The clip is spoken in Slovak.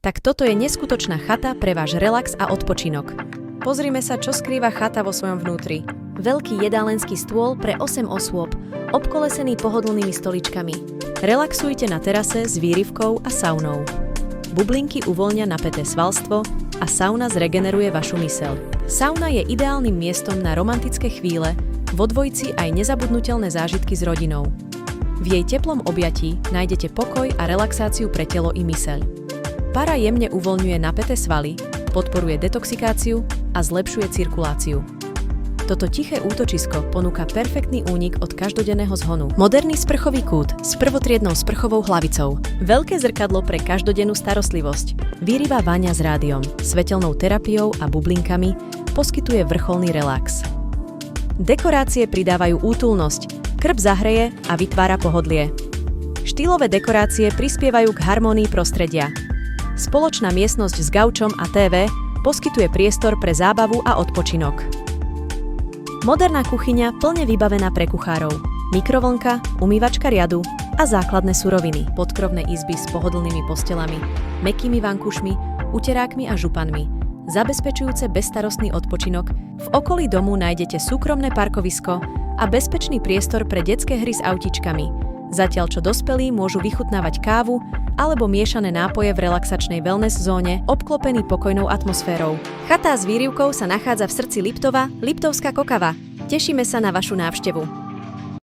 Tak toto je neskutočná chata pre váš relax a odpočinok. Pozrime sa, čo skrýva chata vo svojom vnútri. Veľký jedálenský stôl pre 8 osôb, obkolesený pohodlnými stoličkami. Relaxujte na terase s výrivkou a saunou. Bublinky uvoľnia napäté svalstvo a sauna zregeneruje vašu myseľ. Sauna je ideálnym miestom na romantické chvíle, vo dvojici aj nezabudnutelné zážitky s rodinou. V jej teplom objatí nájdete pokoj a relaxáciu pre telo i myseľ. Para jemne uvoľňuje napäté svaly, podporuje detoxikáciu a zlepšuje cirkuláciu. Toto tiché útočisko ponúka perfektný únik od každodenného zhonu. Moderný sprchový kút s prvotriednou sprchovou hlavicou. Veľké zrkadlo pre každodennú starostlivosť. Výriva váňa s rádiom, svetelnou terapiou a bublinkami poskytuje vrcholný relax. Dekorácie pridávajú útulnosť, krb zahreje a vytvára pohodlie. Štýlové dekorácie prispievajú k harmónii prostredia. Spoločná miestnosť s gaučom a TV poskytuje priestor pre zábavu a odpočinok. Moderná kuchyňa plne vybavená pre kuchárov. Mikrovlnka, umývačka riadu a základné suroviny. Podkrovné izby s pohodlnými postelami, mäkkými vankušmi, uterákmi a županmi. Zabezpečujúce bezstarostný odpočinok. V okolí domu nájdete súkromné parkovisko a bezpečný priestor pre detské hry s autičkami. Zatiaľ čo dospelí môžu vychutnávať kávu alebo miešané nápoje v relaxačnej wellness zóne, obklopený pokojnou atmosférou. Chata s výrivkou sa nachádza v srdci Liptova, Liptovská Kokava. Tešíme sa na vašu návštevu.